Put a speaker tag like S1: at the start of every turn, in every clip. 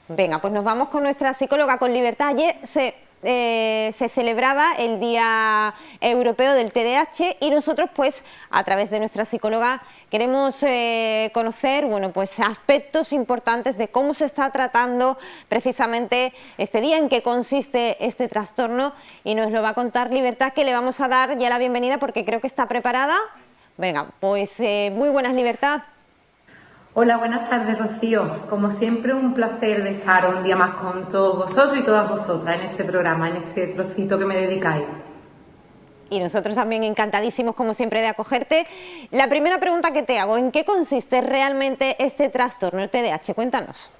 S1: Venga, pues nos vamos con nuestra psicóloga, con Libertad. Ayer se celebraba el Día Europeo del TDAH y nosotros, pues, a través de nuestra psicóloga queremos conocer, bueno, pues aspectos importantes de cómo se está tratando precisamente este día, en qué consiste este trastorno, y nos lo va a contar Libertad, que le vamos a dar ya la bienvenida porque creo que está preparada. Venga, pues muy buenas, Libertad.
S2: Hola, buenas tardes, Rocío. Como siempre, un placer de estar un día más con todos vosotros y todas vosotras en este programa, en este trocito que me dedicáis.
S1: Y nosotros también encantadísimos, como siempre, de acogerte. La primera pregunta que te hago, ¿en qué consiste realmente este trastorno, el TDAH? Cuéntanos.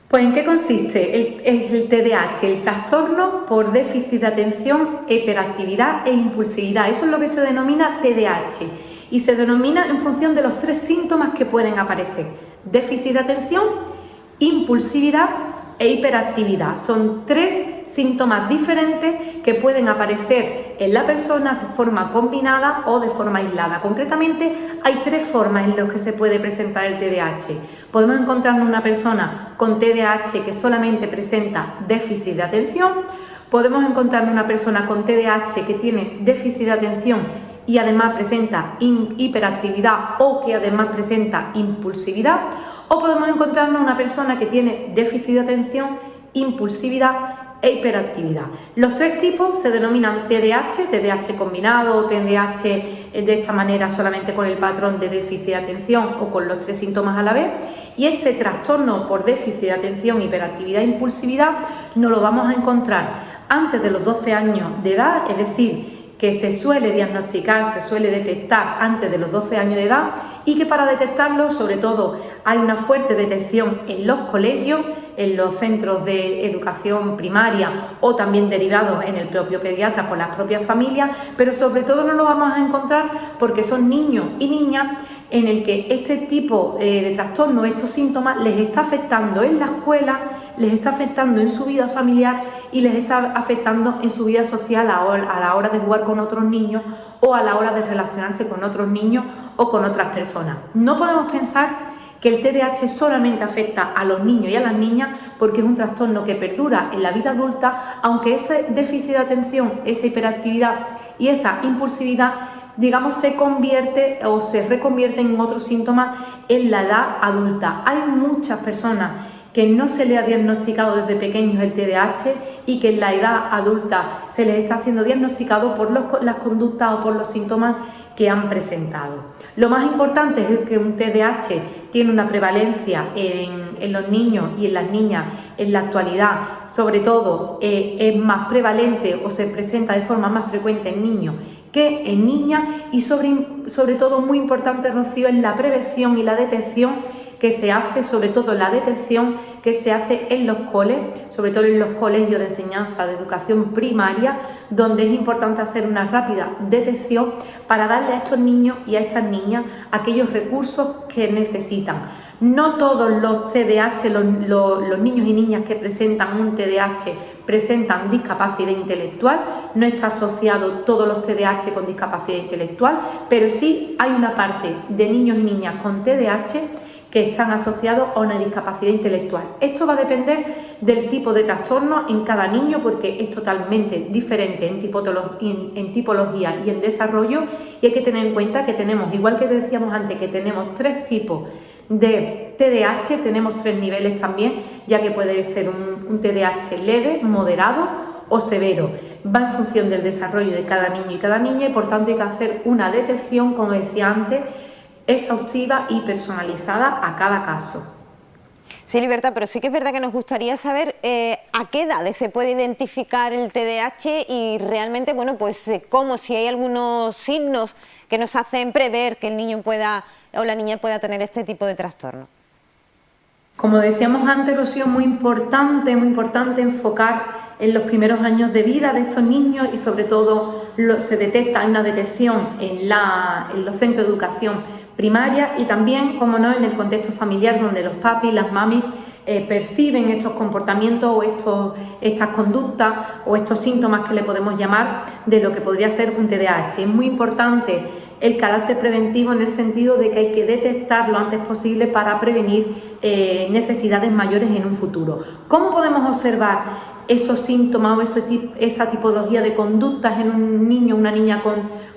S2: Pues, ¿en qué consiste el TDAH? El trastorno por déficit de atención, hiperactividad e impulsividad. Eso es lo que se denomina TDAH. Y se denomina en función de los tres síntomas que pueden aparecer: déficit de atención, impulsividad e hiperactividad. Son tres síntomas diferentes que pueden aparecer en la persona de forma combinada o de forma aislada. Concretamente, hay tres formas en las que se puede presentar el TDAH. Podemos encontrarnos una persona con TDAH que solamente presenta déficit de atención. Podemos encontrarnos una persona con TDAH que tiene déficit de atención y además presenta hiperactividad o que además presenta impulsividad, o podemos encontrarnos una persona que tiene déficit de atención, impulsividad e hiperactividad. Los tres tipos se denominan TDAH combinado o TDAH de esta manera solamente con el patrón de déficit de atención o con los tres síntomas a la vez, y este trastorno por déficit de atención, hiperactividad e impulsividad nos lo vamos a encontrar antes de los 12 años de edad, es decir, que se suele diagnosticar, se suele detectar antes de los 12 años de edad, y que para detectarlo, sobre todo, hay una fuerte detección en los colegios, en los centros de educación primaria o también derivados en el propio pediatra por las propias familias, pero sobre todo no lo vamos a encontrar porque son niños y niñas en el que este tipo de trastorno, estos síntomas, les está afectando en la escuela, les está afectando en su vida familiar y les está afectando en su vida social a la hora de jugar con otros niños o a la hora de relacionarse con otros niños o con otras personas. No podemos pensar que el TDAH solamente afecta a los niños y a las niñas, porque es un trastorno que perdura en la vida adulta, aunque ese déficit de atención, esa hiperactividad y esa impulsividad, digamos, se convierte o se reconvierte en otros síntomas en la edad adulta. Hay muchas personas que no se les ha diagnosticado desde pequeños el TDAH y que en la edad adulta se les está haciendo diagnosticado por las conductas o por los síntomas que han presentado. Lo más importante es que un TDAH tiene una prevalencia en los niños y en las niñas en la actualidad, sobre todo es más prevalente o se presenta de forma más frecuente en niños que en niñas, y sobre todo, muy importante, Rocío, es la prevención y la detección que se hace, sobre todo la detección que se hace en los coles, sobre todo en los colegios de enseñanza de educación primaria, donde es importante hacer una rápida detección para darle a estos niños y a estas niñas aquellos recursos que necesitan. No todos los TDAH, los niños y niñas que presentan un TDAH presentan discapacidad intelectual, no está asociado todos los TDAH con discapacidad intelectual, pero sí hay una parte de niños y niñas con TDAH que están asociados a una discapacidad intelectual. Esto va a depender del tipo de trastorno en cada niño, porque es totalmente diferente en tipología y en desarrollo, y hay que tener en cuenta que tenemos, igual que decíamos antes, que tenemos tres tipos de TDAH, tenemos tres niveles también, ya que puede ser un TDAH leve, moderado o severo. Va en función del desarrollo de cada niño y cada niña, y por tanto hay que hacer una detección, como decía antes, exhaustiva y personalizada a cada caso.
S1: Sí, Libertad, pero sí que es verdad que nos gustaría saber a qué edades se puede identificar el TDAH y realmente, bueno, pues cómo, si hay algunos signos que nos hacen prever que el niño pueda o la niña pueda tener este tipo de trastorno.
S2: Como decíamos antes, Rocío, muy importante enfocar en los primeros años de vida de estos niños, y sobre todo se detecta una detección en los centros de educación primaria y también, como no, en el contexto familiar, donde los papis, las mamis perciben estos comportamientos o estas conductas o estos síntomas que le podemos llamar de lo que podría ser un TDAH. Es muy importante el carácter preventivo en el sentido de que hay que detectar lo antes posible para prevenir necesidades mayores en un futuro. ¿Cómo podemos observar esos síntomas o esa tipología de conductas en un niño o una niña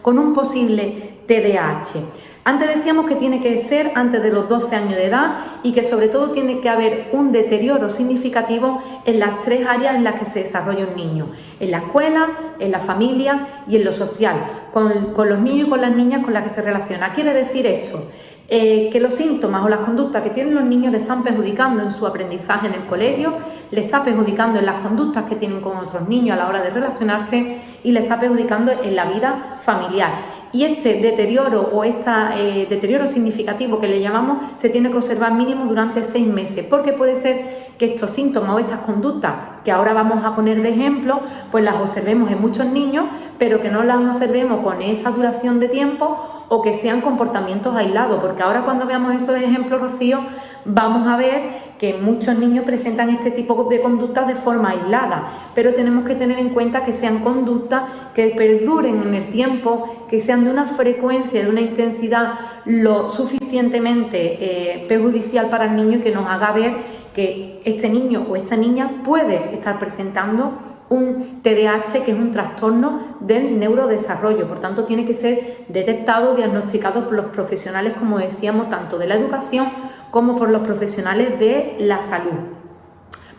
S2: con un posible TDAH? Antes decíamos que tiene que ser antes de los 12 años de edad y que sobre todo tiene que haber un deterioro significativo en las 3 áreas en las que se desarrolla un niño: en la escuela, en la familia y en lo social, con los niños y con las niñas con las que se relaciona. ¿Quiere decir esto? Que los síntomas o las conductas que tienen los niños le están perjudicando en su aprendizaje en el colegio, le está perjudicando en las conductas que tienen con otros niños a la hora de relacionarse y le está perjudicando en la vida familiar. Y este deterioro o deterioro significativo que le llamamos se tiene que observar mínimo durante 6 meses, porque puede ser que estos síntomas o estas conductas que ahora vamos a poner de ejemplo, pues las observemos en muchos niños, pero que no las observemos con esa duración de tiempo o que sean comportamientos aislados, porque ahora cuando veamos esos ejemplos, Rocío, vamos a ver que muchos niños presentan este tipo de conductas de forma aislada, pero tenemos que tener en cuenta que sean conductas que perduren en el tiempo, que sean de una frecuencia, de una intensidad lo suficientemente perjudicial para el niño y que nos haga ver que este niño o esta niña puede estar presentando un TDAH, que es un trastorno del neurodesarrollo. Por tanto, tiene que ser detectado, diagnosticado por los profesionales, como decíamos, tanto de la educación como por los profesionales de la salud.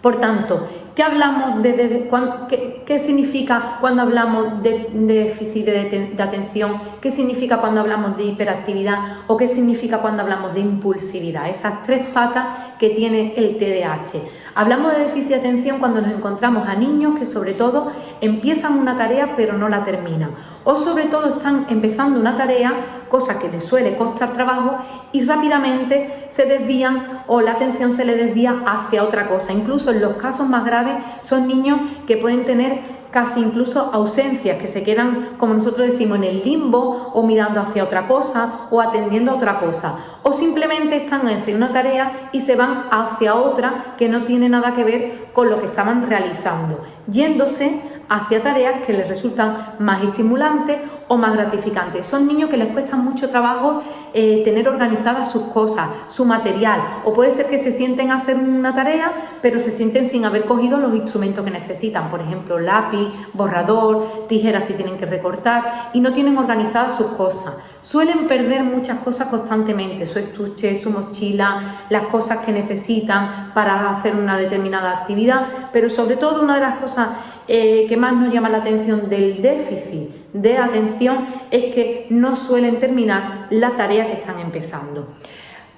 S2: Por tanto, ¿qué hablamos qué significa cuando hablamos de déficit de atención? ¿Qué significa cuando hablamos de hiperactividad? ¿O qué significa cuando hablamos de impulsividad? Esas 3 patas que tiene el TDAH. Hablamos de déficit de atención cuando nos encontramos a niños que sobre todo empiezan una tarea pero no la terminan, o sobre todo están empezando una tarea, cosa que les suele costar trabajo, y rápidamente se desvían o la atención se les desvía hacia otra cosa. Incluso en los casos más graves son niños que pueden tener casi incluso ausencias, que se quedan, como nosotros decimos, en el limbo, o mirando hacia otra cosa o atendiendo a otra cosa, o simplemente están haciendo una tarea y se van hacia otra que no tiene nada que ver con lo que estaban realizando, yéndose hacia tareas que les resultan más estimulantes o más gratificantes. Son niños que les cuesta mucho trabajo tener organizadas sus cosas, su material, o puede ser que se sienten a hacer una tarea pero se sienten sin haber cogido los instrumentos que necesitan, por ejemplo lápiz, borrador, tijeras si tienen que recortar, y no tienen organizadas sus cosas. Suelen perder muchas cosas constantemente, su estuche, su mochila, las cosas que necesitan para hacer una determinada actividad, pero sobre todo una de las cosas que más nos llama la atención del déficit de atención es que no suelen terminar la tarea que están empezando.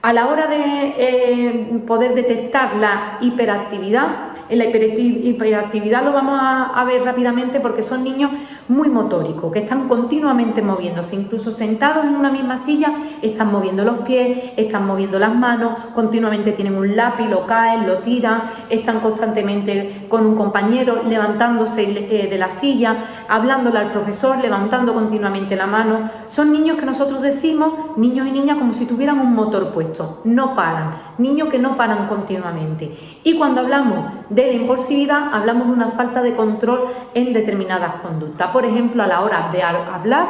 S2: A la hora de poder detectar la hiperactividad, en la hiperactividad lo vamos a ver rápidamente porque son niños muy motóricos, que están continuamente moviéndose, incluso sentados en una misma silla, están moviendo los pies, están moviendo las manos, continuamente tienen un lápiz, lo caen, lo tiran, están constantemente con un compañero, levantándose de la silla, hablándole al profesor, levantando continuamente la mano. Son niños que nosotros decimos, niños y niñas, como si tuvieran un motor puesto, no paran, niños que no paran continuamente. Y cuando hablamos de la impulsividad, hablamos de una falta de control en determinadas conductas. Por ejemplo, a la hora de hablar,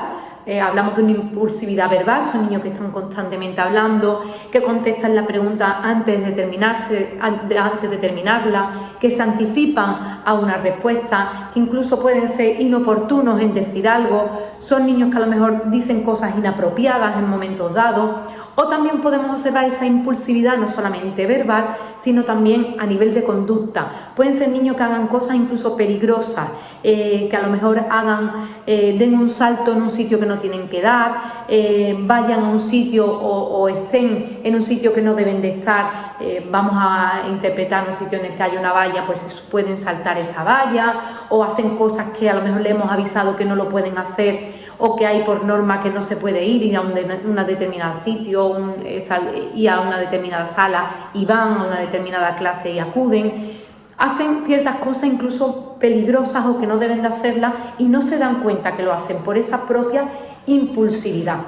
S2: hablamos de una impulsividad verbal, son niños que están constantemente hablando, que contestan la pregunta antes de terminarla, que se anticipan a una respuesta, que incluso pueden ser inoportunos en decir algo, son niños que a lo mejor dicen cosas inapropiadas en momentos dados. O también podemos observar esa impulsividad no solamente verbal, sino también a nivel de conducta. Pueden ser niños que hagan cosas incluso peligrosas, que a lo mejor den un salto en un sitio que no tienen que dar, vayan a un sitio o estén en un sitio que no deben de estar. Vamos a interpretar un sitio en el que hay una valla, pues pueden saltar esa valla, o hacen cosas que a lo mejor le hemos avisado que no lo pueden hacer, o que hay por norma que no se puede ir a un determinado sitio y a una determinada sala, y van a una determinada clase y acuden. Hacen ciertas cosas incluso peligrosas o que no deben de hacerlas y no se dan cuenta que lo hacen por esa propia impulsividad.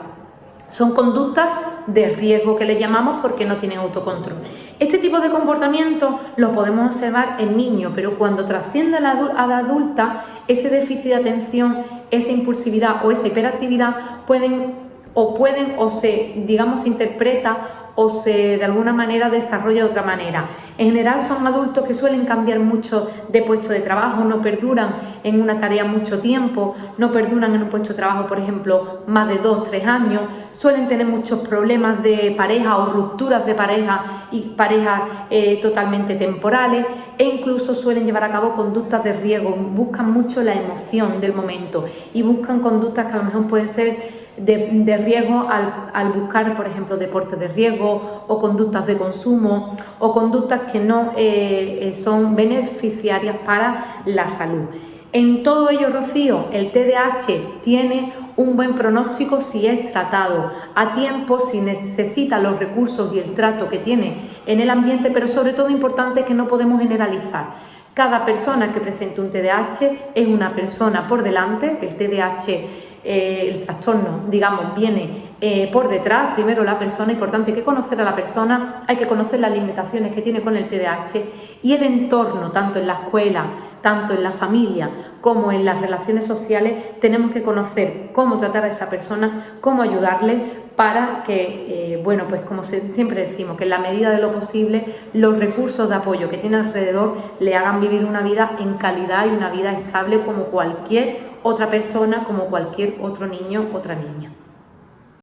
S2: Son conductas de riesgo que le llamamos porque no tienen autocontrol. Este tipo de comportamientos lo podemos observar en niños, pero cuando trasciende a la adulta, ese déficit de atención, esa impulsividad o esa hiperactividad pueden o pueden o se, digamos, interpreta o se de alguna manera desarrolla de otra manera. En general son adultos que suelen cambiar mucho de puesto de trabajo, no perduran en una tarea mucho tiempo, no perduran en un puesto de trabajo, por ejemplo, más de 2-3 años, suelen tener muchos problemas de pareja o rupturas de pareja y parejas totalmente temporales, e incluso suelen llevar a cabo conductas de riesgo, buscan mucho la emoción del momento y buscan conductas que a lo mejor pueden ser de riesgo al buscar, por ejemplo, deportes de riesgo o conductas de consumo o conductas que no son beneficiarias para la salud. En todo ello, Rocío, el TDAH tiene un buen pronóstico si es tratado a tiempo, si necesita los recursos y el trato que tiene en el ambiente, pero sobre todo importante que no podemos generalizar. Cada persona que presente un TDAH es una persona por delante. El TDAH, el trastorno, digamos, viene por detrás. Primero la persona, importante que conocer a la persona, hay que conocer las limitaciones que tiene con el TDAH y el entorno, tanto en la escuela, tanto en la familia como en las relaciones sociales. Tenemos que conocer cómo tratar a esa persona, cómo ayudarle para que, bueno, pues como siempre decimos, que en la medida de lo posible los recursos de apoyo que tiene alrededor le hagan vivir una vida en calidad y una vida estable como cualquier otra persona, como cualquier otro niño, otra niña.